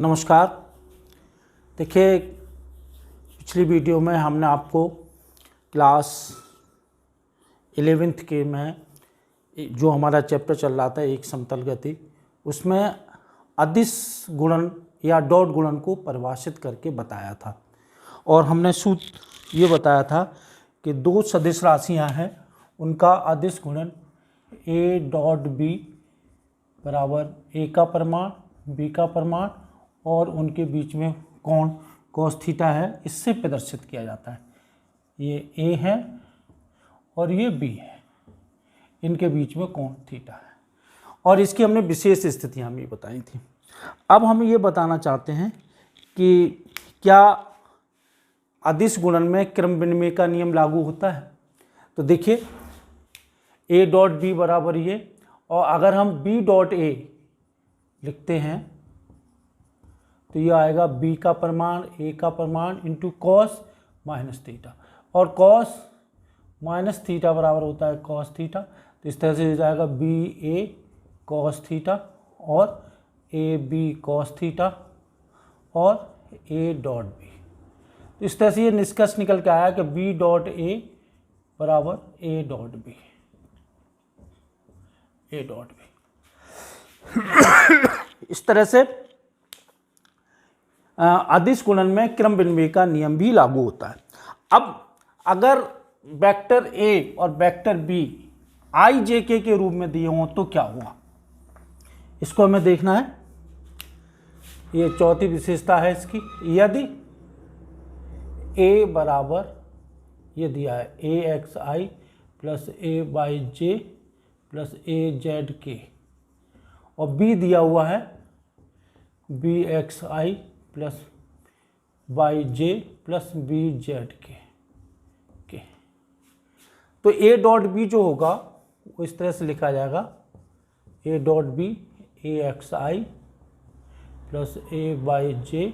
नमस्कार। देखिए, पिछली वीडियो में हमने आपको क्लास 11th के में जो हमारा चैप्टर चल रहा था एक समतल गति, उसमें अदिश गुणन या डॉट गुणन को परिभाषित करके बताया था और हमने सूत्र ये बताया था कि दो सदिश राशियां हैं, उनका अदिश गुणन a डॉट b बराबर a का परिमाण b का परिमाण और उनके बीच में कोण cos थीटा है, इससे प्रदर्शित किया जाता है। ये a है और ये b है, इनके बीच में कोण थीटा है और इसकी हमने विशेष स्थितियां भी बताई थी। अब हम ये बताना चाहते हैं कि क्या अदिश गुणन में क्रम विनिमय का नियम लागू होता है। तो देखिए, a डॉट b बराबर ये, और अगर हम b डॉट a लिखते हैं तो ये आएगा b का परिमाण a का परिमाण इंटू कॉस माइनस थीटा, और कॉस माइनस थीटा बराबर होता है कॉस थीटा। तो इस तरह से हो जाएगा बी ए कॉस थीटा और ए बी कॉस थीटा और ए डॉट बी। तो इस तरह से ये निष्कर्ष निकल के आया कि बी डॉट ए बराबर ए डॉट बी, ए डॉट बी। इस तरह से अदिश गुणन में क्रम विनिमय का नियम भी लागू होता है। अब अगर वेक्टर ए और वेक्टर बी आई जे के रूप में दिए हों तो क्या हुआ, इसको हमें देखना है। ये चौथी विशेषता है इसकी। यदि a बराबर ये दिया है a x i plus A y j plus A z k, और b दिया हुआ है b x i plus y j plus B Z k. तो a डॉट बी जो होगा वो इस तरह से लिखा जाएगा, a dot B a x i plus A y j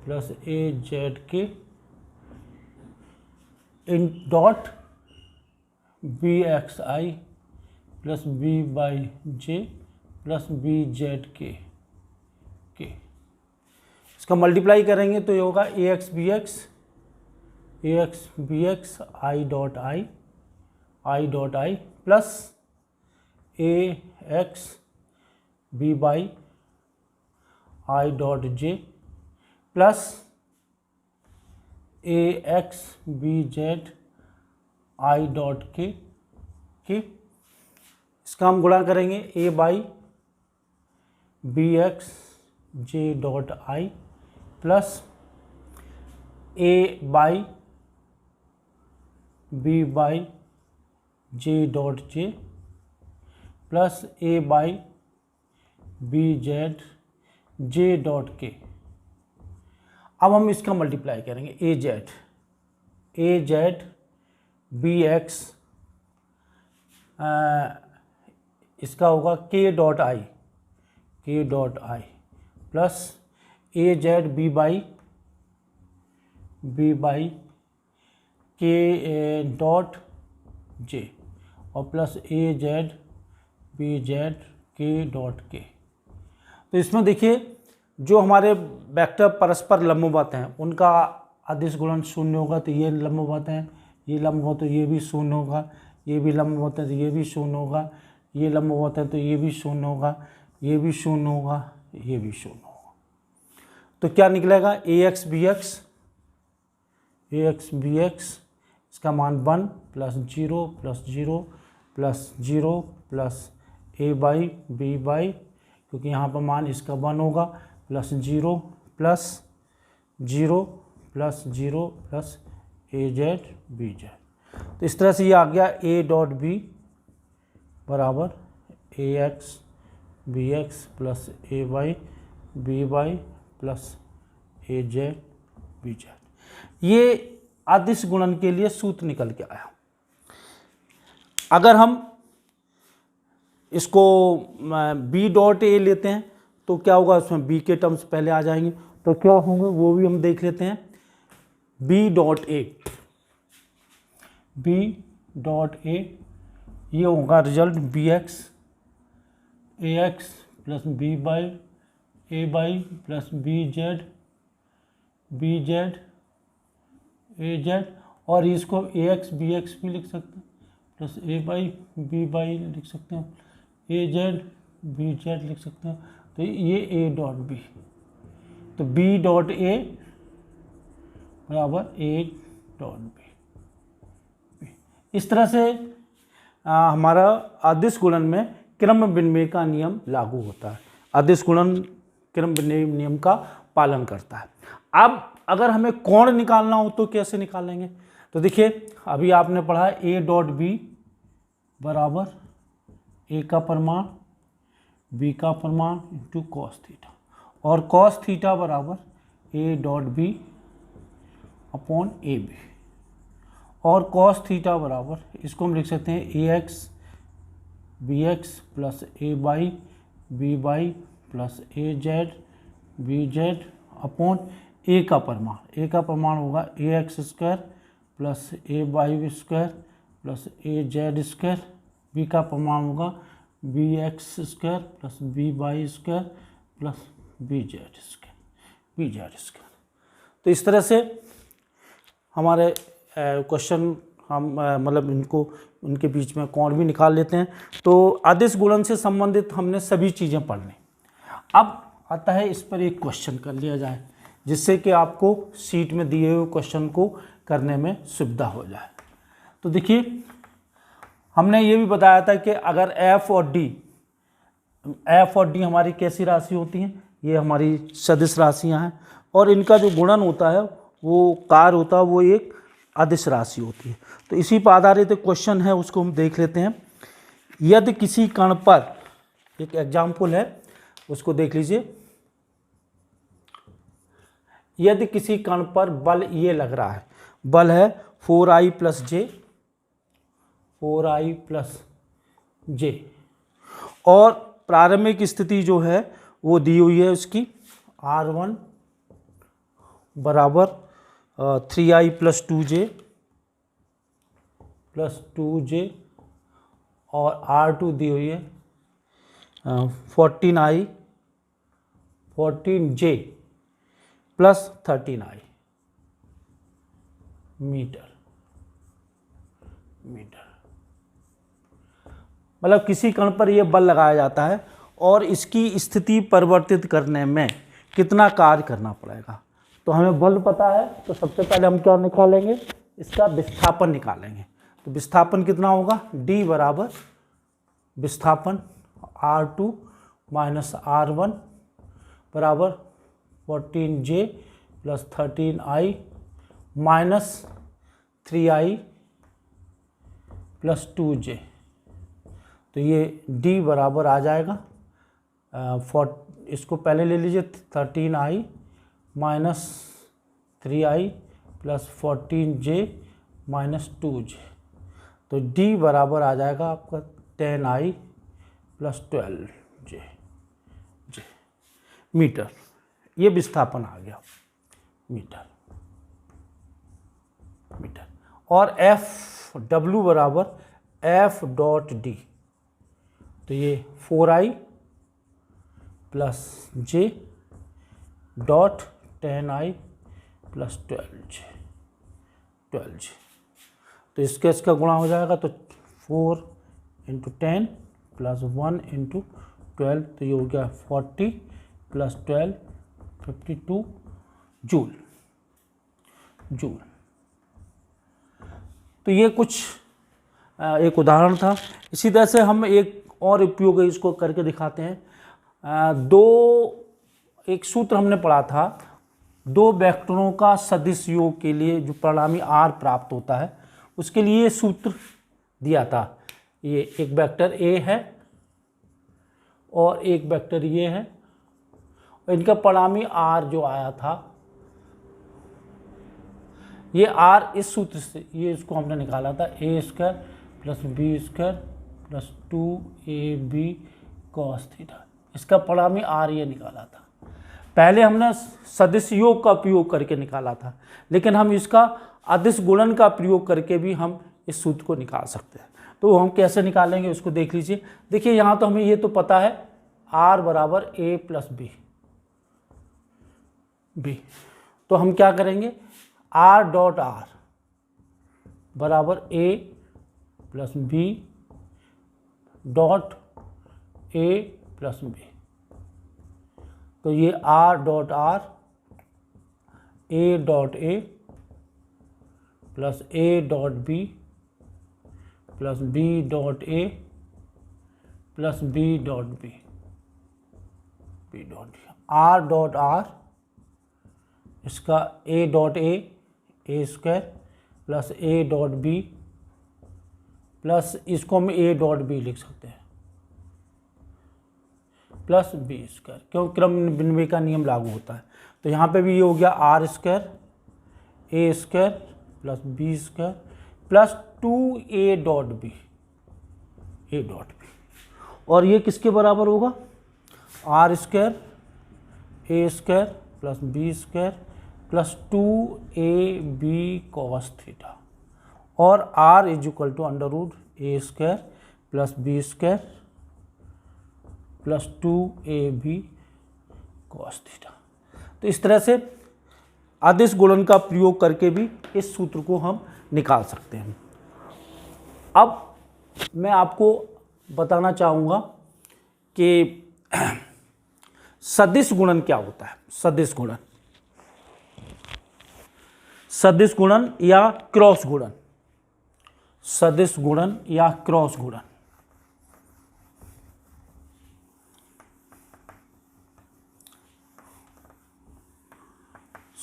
plus A z k इन dot b x i plus B by j plus B Z k. इसका मल्टीप्लाई करेंगे तो ये होगा a x b x i dot I plus a x b y i dot J plus a x b z i dot k. इसका हम गुणा करेंगे a by b x j dot I plus A by B by J dot J plus A by B Z J dot K. अब हम इसका multiply करेंगे ए Z b x, इसका होगा K dot I plus A Z B by K dot J और plus ए Z B Z K dot K. तो इसमें देखिए, जो हमारे वेक्टर परस्पर लंबवत हैं उनका अदिश गुणन शून्य होगा, तो ये लंबवत हैं, ये लंबवत तो ये भी शून्य होगा, ये भी लंबवत है तो ये भी शून्य होगा, ये लंबवत है तो ये भी शून्य होगा, ये भी शून्य होगा, ये भी शून्य होगा। तो क्या निकलेगा, ए एक्स बी एक्स इसका मान 1 plus 0 plus 0 plus 0 plus A by B by, क्योंकि यहाँ पर मान इसका 1 होगा, प्लस 0 प्लस 0 प्लस 0 प्लस ए जेड बी जेड। तो इस तरह से ये आ गया ए डॉट बी बराबर a x b x plus A by B y plus A Z B z. ये अदिश गुणन के लिए सूत्र निकल के आया। अगर हम इसको b डॉट ए लेते हैं तो क्या होगा, उसमें b के टर्म्स पहले आ जाएंगे, तो क्या होंगे वो भी हम देख लेते हैं। b डॉट ए ये होगा result B X A X plus B by A by plus B Z A Z, और इसको ए एक्स बी एक्स भी लिख सकते हैं, plus A by B by लिख सकते हैं, ए जेड बी जेड लिख सकते हैं। तो ये ए डॉट बी, तो बी डॉट ए बराबर ए डॉट बी। इस तरह से हमारा अदिश गुणन में क्रम विनिमय का नियम लागू होता है। अदिश गुणन क्रम विनिमय नियम का पालन करता है। अब अगर हमें कोण निकालना हो तो कैसे निकालेंगे? तो देखिए, अभी आपने पढ़ा ए डॉट बी बराबर ए का परिमाण बी का परिमाण इंटू कॉस थीटा, और कॉस थीटा बराबर ए dot b upon a b, और कॉस थीटा बराबर इसको हम लिख सकते हैं a x b x plus A by B y plus A Z B z upon a का परिमाण। ए का परिमाण होगा a x square plus A y square plus A z square, b का परिमाण होगा b x square plus B y square plus B Z square. तो इस तरह से हमारे क्वेश्चन हम मतलब इनके बीच में कोण भी निकाल लेते हैं। तो अदिश गुणन से संबंधित हमने सभी चीज़ें पढ़ ली। अब आता है इस पर एक क्वेश्चन कर लिया जाए, जिससे कि आपको सीट में दिए हुए क्वेश्चन को करने में सुविधा हो जाए। तो देखिए, हमने ये भी बताया था कि अगर एफ और डी हमारी कैसी राशि होती हैं, ये हमारी सदिश राशियां हैं, और इनका जो गुणन होता है वो कार्य होता है, वो एक अदिश राशि होती है। तो इसी पर आधारित एक क्वेश्चन है, उसको हम देख लेते हैं। यदि किसी कण पर, एक एग्जाम्पल है उसको देख लीजिए। यदि किसी कण पर बल ये लग रहा है, बल है 4i प्लस जे, और प्रारंभिक स्थिति जो है वो दी हुई है उसकी R1 बराबर 3i प्लस 2j और R2 दी हुई है 14j प्लस 13i मीटर। मतलब किसी कण पर यह बल लगाया जाता है और इसकी स्थिति परिवर्तित करने में कितना कार्य करना पड़ेगा। तो हमें बल पता है, तो सबसे पहले हम क्या निकालेंगे, इसका विस्थापन निकालेंगे। तो विस्थापन कितना होगा, D बराबर विस्थापन R2 माइनस R1 बराबर 14j plus 13i minus 3i plus 2j। तो ये D बराबर आ जाएगा इसको पहले ले लीजिए 13i minus 3i plus 14j minus 2j। तो D बराबर आ जाएगा आपका 10i प्लस 12j मीटर। ये विस्थापन आ गया मीटर। और W बराबर F डॉट D, तो ये 4i plus j dot 10i plus 12j। तो इसका गुणा हो जाएगा, तो 4 इंटू 10 प्लस 1 इंटू 12, तो ये हो गया 40 प्लस 12 52 जूल। तो ये कुछ एक उदाहरण था। इसी तरह से हम एक और उपयोग इसको करके दिखाते हैं। एक सूत्र हमने पढ़ा था, दो वेक्टरों का सदिश योग के लिए जो परिणामी r प्राप्त होता है, उसके लिए सूत्र दिया था। ये एक वेक्टर a है और एक वेक्टर ये है, और इनका परिणामी r जो आया था, ये r इस सूत्र से, ये इसको हमने निकाला था a square plus B square plus 2ab cos theta. इसका परिणामी r ये निकाला था। पहले हमने सदिश योग का प्रयोग करके निकाला था, लेकिन हम इसका अदिश गुणन का प्रयोग करके भी हम इस सूत्र को निकाल सकते हैं। तो हम कैसे निकालेंगे उसको देख लीजिए। देखिए, यहाँ तो हमें ये तो पता है r बराबर a प्लस बी, बी। तो हम क्या करेंगे, आर डॉट आर बराबर a plus b dot a plus b. तो ये r dot r a dot a plus a dot b plus b dot a plus b dot b, b dot r dot r, इसका a dot a square plus a dot b plus इसको हम ए dot B लिख सकते हैं plus B square, क्यों क्रम विनिमय का नियम लागू होता है। तो यहाँ पे भी ये हो गया r square a square plus B square plus 2a dot B, A dot b, और ये किसके बराबर होगा, r square a square plus B square plus 2ab cos theta, और r is equal to under root a square plus B square plus 2ab cos theta. तो इस तरह से अदिश गुणन का प्रयोग करके भी इस सूत्र को हम निकाल सकते हैं। अब मैं आपको बताना चाहूँगा कि सदिश गुणन क्या होता है। सदिश गुणन, सदिश गुणन या क्रॉस गुणन, सदिश गुणन या क्रॉस गुणन।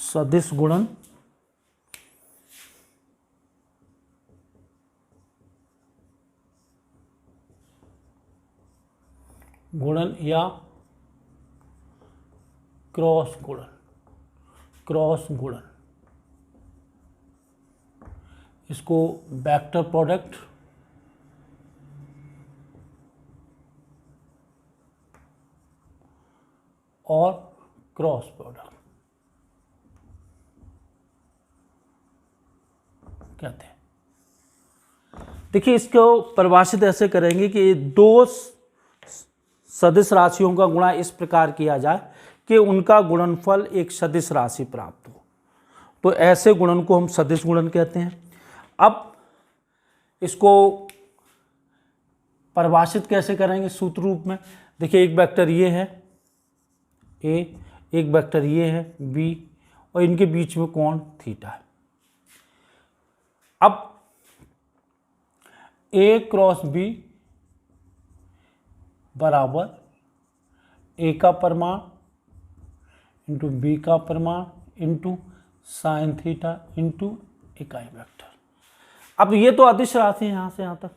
सदिश गुणन गुणन या क्रॉस गुणन, क्रॉस गुणन, इसको वेक्टर प्रोडक्ट और क्रॉस प्रोडक्ट कहते हैं। देखिए, इसको परिभाषित ऐसे करेंगे कि दो सदिश राशियों का गुणा इस प्रकार किया जाए कि उनका गुणनफल एक सदिश राशि प्राप्त हो, तो ऐसे गुणन को हम सदिश गुणन कहते हैं। अब इसको परिभाषित कैसे करेंगे सूत्र रूप में। देखिए, एक वेक्टर ये है ए, एक वेक्टर ये है बी, और इनके बीच में कोण थीटा है। अब ए क्रॉस बी बराबर ए का परिमाण इंटू बी का परिमाण इंटू साइन थीटा इंटू इकाई वेक्टर। अब ये तो अदिश राशि है यहाँ से यहाँ तक,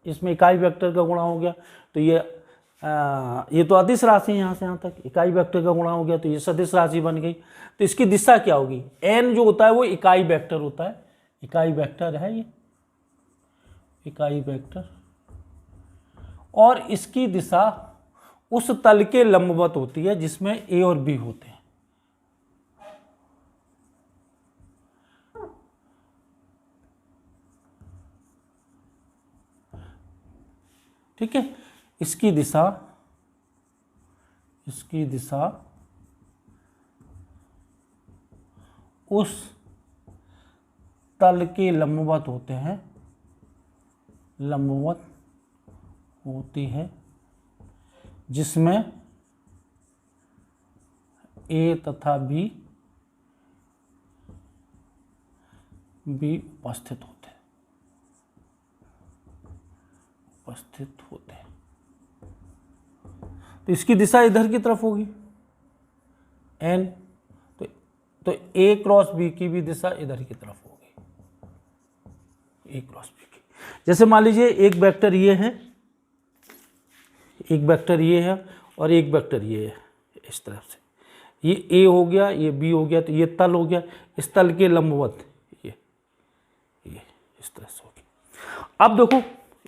इसमें इकाई वेक्टर का गुणा हो गया, तो ये तो अदिश राशि है यहाँ से यहाँ तक, इकाई वेक्टर का गुणा हो गया, तो ये सदिश राशि बन गई। तो इसकी दिशा क्या होगी, एन जो होता है वो इकाई वेक्टर होता है, इकाई वेक्टर है ये, इकाई वेक्टर, और इसकी दिशा उस तल के लंबवत होती है जिसमें ए और बी होते हैं। ठीक है, इसकी दिशा उस तल के लंबवत होते हैं, लंबवत होती है जिसमें ए तथा बी उपस्थित होते हैं, तो इसकी दिशा इधर की तरफ होगी एन, तो ए क्रॉस बी की भी दिशा इधर की तरफ होगी, ए क्रॉस बी की। जैसे मान लीजिए एक वेक्टर ये है, एक वेक्टर ये है और एक वेक्टर ये है, इस तरफ से ये ए हो गया, ये बी हो गया, तो ये तल हो गया, इस तल के लंबवत ये इस तरह से हो गया। अब देखो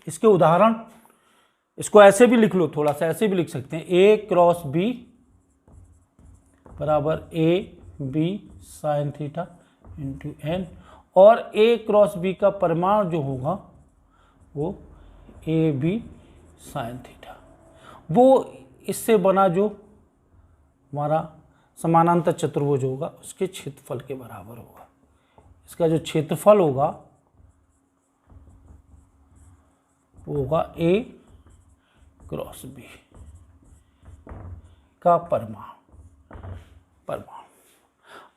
इसके उदाहरण, इसको ऐसे भी लिख लो, थोड़ा सा ऐसे भी लिख सकते हैं, ए क्रॉस बी बराबर A B sine theta into N, और ए क्रॉस बी का परिमाण जो होगा वो ए बी साइन थीटा, वो इससे बना जो हमारा समानांतर चतुर्भुज होगा उसके क्षेत्रफल के बराबर होगा। इसका जो क्षेत्रफल होगा वो होगा A क्रॉस B का परिमाण।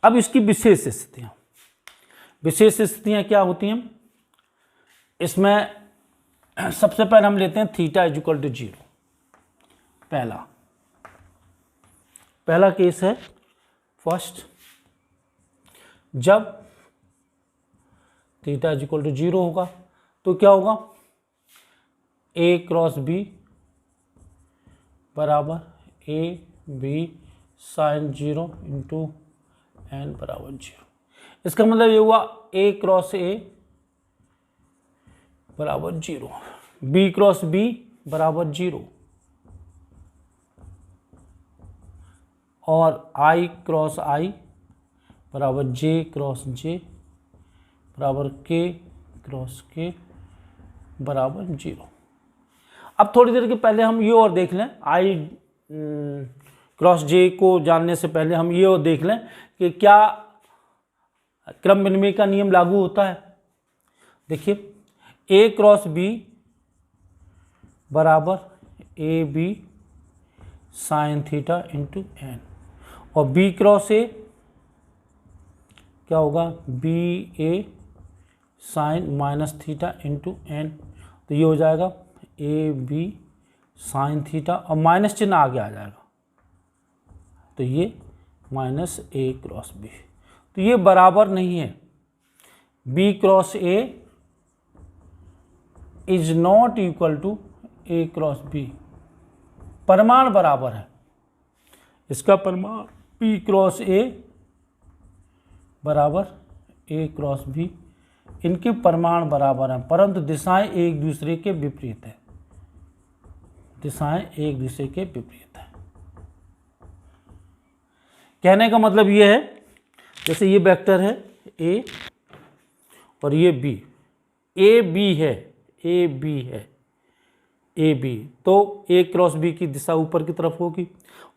अब इसकी विशेष स्थितियां क्या होती हैं? इसमें सबसे पहले हम लेते हैं थीटा इक्वल टू 0। पहला केस है फर्स्ट, जब थीटा इक्वल टू 0 होगा तो क्या होगा? A क्रॉस B बराबर A B sine 0 into n बराबर 0। इसका मतलब ये हुआ A क्रॉस A बराबर 0, B क्रॉस B बराबर 0 और I क्रॉस I बराबर J क्रॉस J बराबर K क्रॉस K बराबर 0। अब थोड़ी देर के पहले हम ये और देख लें, I क्रॉस J को जानने से पहले हम ये और देख लें कि क्या क्रम विनिमय का नियम लागू होता है। देखिए A क्रॉस B बराबर A B sine theta into N, और B क्रॉस A क्या होगा? B a sine minus theta into n. तो ये हो जाएगा ए बी साइन थीटा और माइनस चिन्ह आगे आ जाएगा, तो ये माइनस ए क्रॉस बी। तो ये बराबर नहीं है। B cross A is not equal to A cross B. परिमाण बराबर है, इसका परिमाण पी क्रॉस ए बराबर ए क्रॉस बी, इनके परिमाण बराबर हैं, परंतु दिशाएं एक दूसरे के विपरीत है। दिशाएं एक दूसरे के विपरीत है। कहने का मतलब ये है, जैसे ये वेक्टर है ए और ये बी, ए बी है, ए बी है, ए बी, तो ए क्रॉस बी की दिशा ऊपर की तरफ होगी,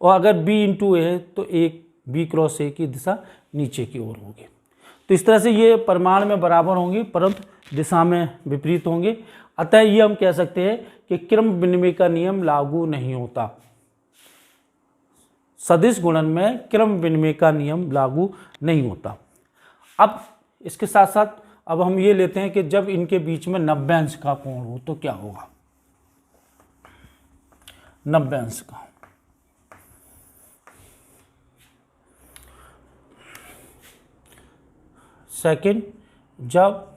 और अगर बी इंटू ए है तो एक बी क्रॉस ए की दिशा नीचे की ओर होगी। तो इस तरह से ये परिमाण में बराबर होंगे परंतु दिशा में विपरीत होंगे। अतः ये हम कह सकते हैं कि क्रम विनिमय का नियम लागू नहीं होता। सदिश गुणन में क्रम विनिमय का नियम लागू नहीं होता। अब इसके साथ साथ अब हम ये लेते हैं कि जब इनके बीच में 90 अंश का कोण हो तो क्या होगा? 90 अंश का। सेकंड, जब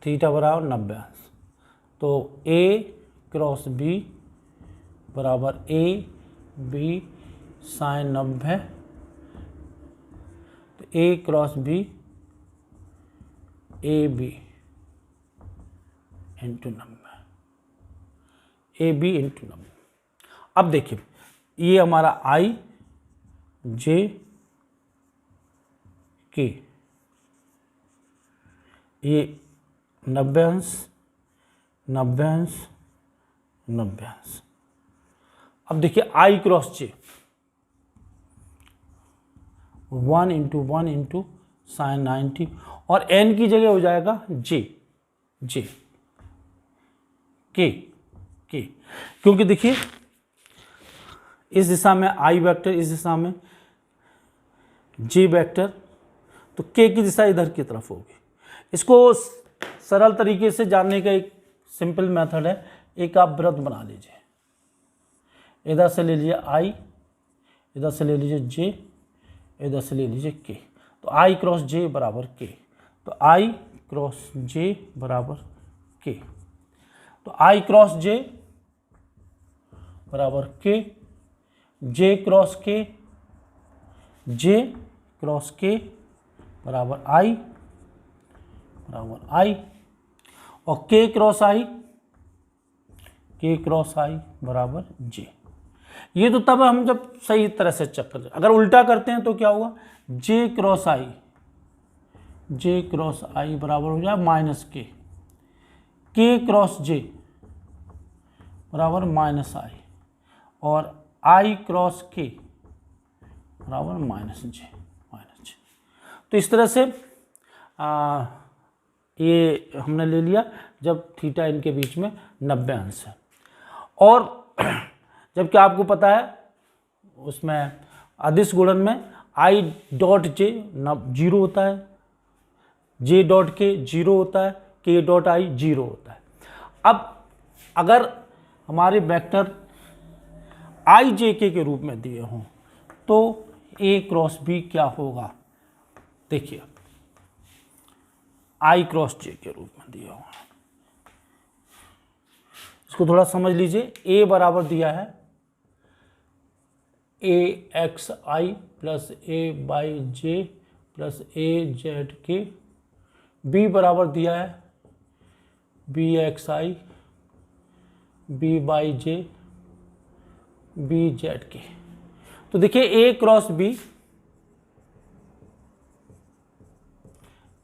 थीटा बराबर 90 अंश, तो ए क्रॉस बी बराबर ए बी साइन 90, तो a cross b a b into 90, a b into 90। अब देखिए ये हमारा आई जे के, ये 90 अंश 90 अंश 90 अंश। अब देखिए आई क्रॉस जे 1 इंटू 1 इंटू साइन 90, और एन की जगह हो जाएगा जे जे के के, क्योंकि देखिए इस दिशा में आई वेक्टर, इस दिशा में जे वेक्टर, तो के की दिशा इधर की तरफ होगी। इसको सरल तरीके से जानने का एक सिंपल मेथड है। एक आप वृत्त बना लीजिए, इधर से ले लीजिए आई, इधर से ले लीजिए जे, इधर से ले लीजिए के, तो आई क्रॉस जे बराबर के, तो आई क्रॉस जे बराबर के, तो आई क्रॉस जे बराबर के, जे क्रॉस के, जे क्रॉस के बराबर आई बराबर आई, और के क्रॉस आई, के क्रॉस आई बराबर जे। ये तो तब हम जब सही तरह से चेक करते हैं। अगर उल्टा करते हैं तो क्या होगा? जे क्रॉस आई, जे क्रॉस आई बराबर हो जाए माइनस के क्रॉस जे बराबर माइनस आई, और आई क्रॉस के बराबर माइनस जे। तो इस तरह से ये हमने ले लिया जब थीटा इनके बीच में 90 अंश है। और जबकि आपको पता है उसमें अदिश गुणन में आई डॉट जे 0 होता है, जे डॉट के 0 होता है, के डॉट आई 0 होता है। अब अगर हमारे वेक्टर आई जे के रूप में दिए हों तो ए क्रॉस बी क्या होगा? देखिए आई क्रॉस जे के रूप में दिया हुआ, इसको थोड़ा समझ लीजिए। ए बराबर दिया है a x i plus A y j plus A z k. B बराबर दिया है b x i b by j b Z k. तो देखिए a cross b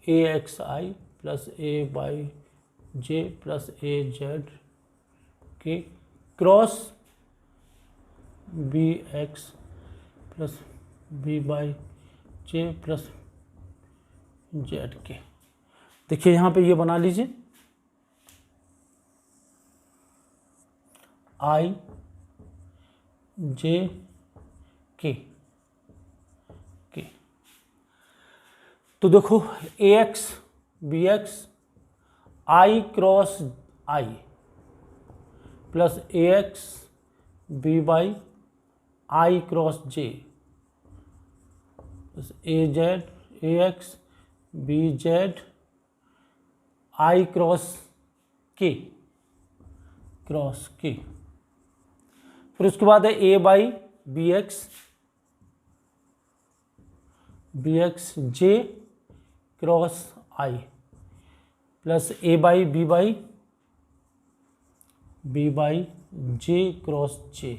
a x i plus A y j plus A z के cross b x plus B by j plus z k. देखिए यहाँ पे ये बना लीजिए आई j k. तो देखो a x b x i cross i plus a x b y i cross J plus A z a x b z i cross k फिर उसके बाद है a by b x j cross i plus A by B by j cross J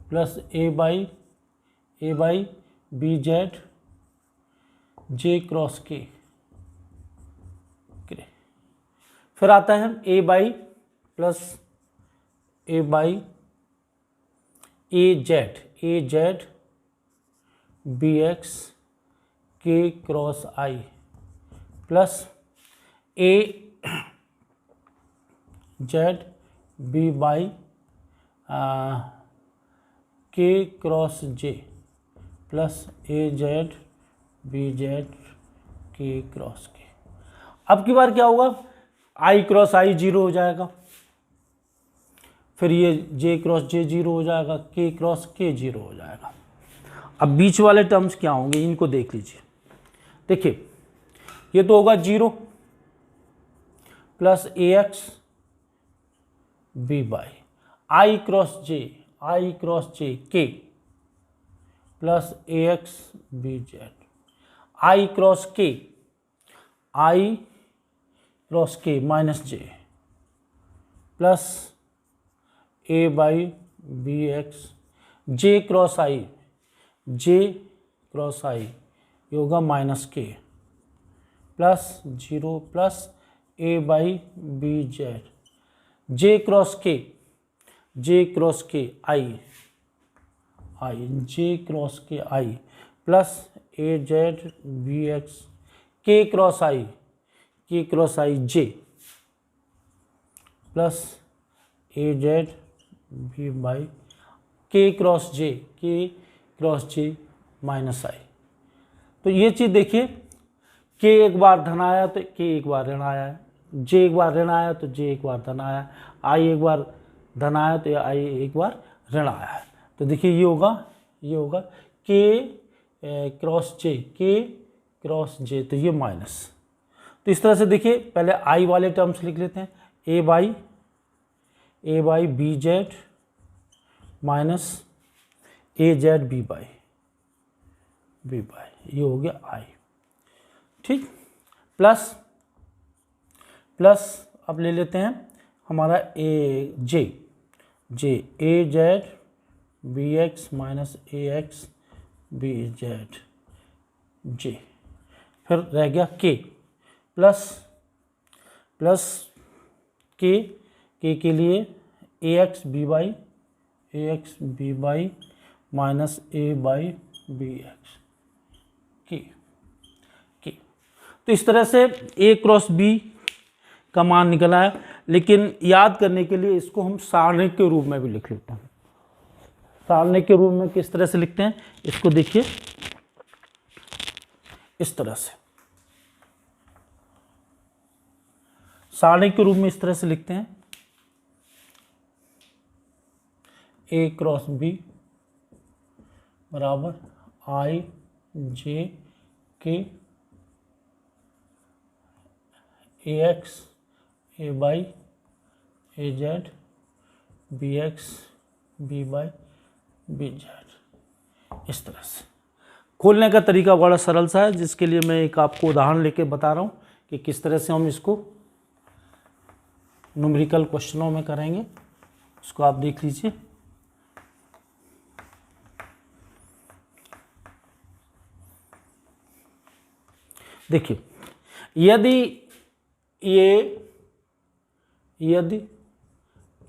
plus A by B Z j cross k. फिर आता है a by plus A y a Z b x k cross i plus A Z B by के cross जे plus ए Z B Z के cross K. अब की बार क्या होगा? आई cross आई 0 हो जाएगा, फिर ये जे क्रॉस जे 0 हो जाएगा, के क्रॉस के 0 हो जाएगा। अब बीच वाले टर्म्स क्या होंगे इनको देख लीजिए। देखिए ये तो होगा 0 plus a x b y i cross j k plus a x b z i cross k minus j plus A by b x j cross i ये होगा minus k plus 0 plus A by B Z j cross k i plus A Z b x k cross i j plus A Z B by के cross j minus i. तो ये चीज़ देखिए के एक बार धन आया तो के एक बार ऋण आया है, जे एक बार ऋण आया तो जे एक बार धन आया, आई एक बार धन आया तो आई एक बार ऋण आया है। तो देखिए ये होगा के क्रॉस जे तो ये माइनस। तो इस तरह से देखिए पहले आई वाले टर्म्स लिख लेते हैं a by B z minus a Z B y ये हो गया आई। ठीक, प्लस अब ले लेते हैं हमारा a Z b x minus a x b Z j. फिर रह गया के प्लस के लिए a x b y minus a by b x की। तो इस तरह से ए क्रॉस बी का मान निकला है, लेकिन याद करने के लिए इसको हम सारणी के रूप में भी लिख लेते हैं। सारणी के रूप में किस तरह से लिखते हैं, इसको देखिए इस तरह से। सारणी के रूप में इस तरह से लिखते हैं, ए क्रॉस बी बराबर i j k a x a y a Z b x b y B z. इस तरह से खोलने का तरीका बड़ा सरल सा है, जिसके लिए मैं एक आपको उदाहरण लेके बता रहा हूँ कि किस तरह से हम इसको न्यूमेरिकल क्वेश्चनों में करेंगे। उसको आप देख लीजिए। देखिए, यदि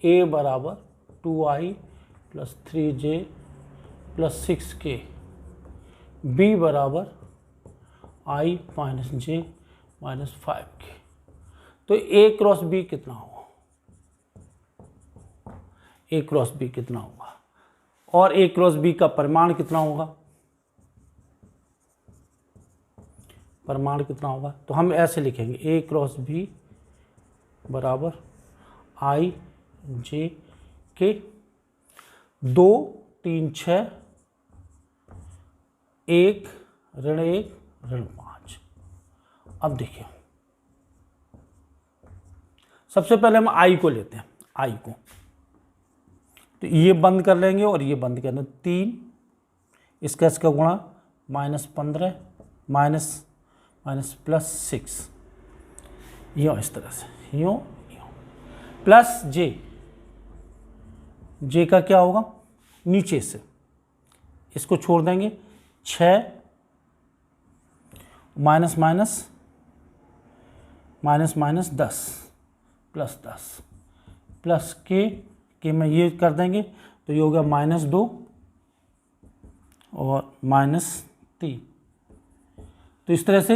a बराबर 2i plus 3j plus 6k, b बराबर i minus j minus 5k, तो a क्रॉस b कितना होगा? a क्रॉस b कितना होगा और a क्रॉस b का परिमाण कितना होगा? परिमाण कितना होगा? तो हम ऐसे लिखेंगे a क्रॉस b बराबर i j के 2 3 6 1 ऋण 1 ऋण 5। अब देखिए, सबसे पहले हम i को लेते हैं। i को तो ये बंद कर लेंगे और ये बंद कर लेंगे। 3 इसका गुणा माइनस 15 माइनस माइनस प्लस 6, यूँ इस तरह से, यूँ प्लस जे का क्या होगा? नीचे से इसको छोड़ देंगे। 6 minus minus minus minus 10 plus 10 plus के में ये कर देंगे तो ये होगा -2 और -3। तो इस तरह से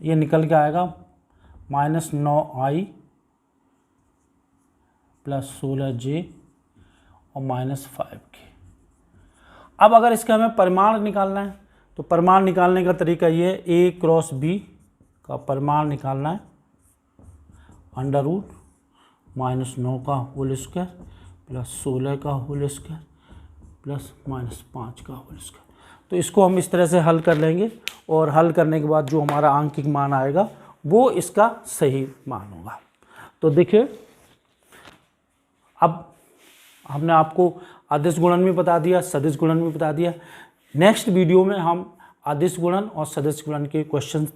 ये निकल के आएगा -9i प्लस 16j और -5k। अब अगर इसका हमें परिमाण निकालना है तो परिमाण निकालने का तरीका ये है, a क्रॉस b का परिमाण निकालना है √-9 का होल स्क्वायर प्लस 16 का होल स्क्वायर प्लस -5 का होल स्क्वायर। तो इसको हम इस तरह से हल कर लेंगे और हल करने के बाद जो हमारा आंकिक मान आएगा वो इसका सही मान होगा। तो देखिए, अब हमने आपको अदिश गुणन भी बता दिया, सदिश गुणन भी बता दिया। नेक्स्ट वीडियो में हम अदिश गुणन और सदिश गुणन के क्वेश्चन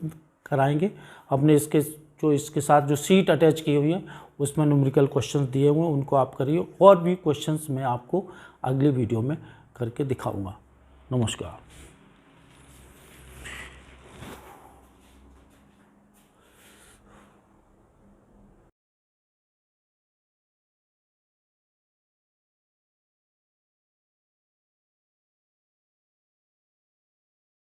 कराएंगे। अपने इसके साथ जो सीट अटैच की हुई है उसमें न्यूमेरिकल क्वेश्चंस दिए हुए हैं, उनको आप करिए। और भी क्वेश्चंस मैं आपको अगली वीडियो में करके दिखाऊंगा। नमस्कार।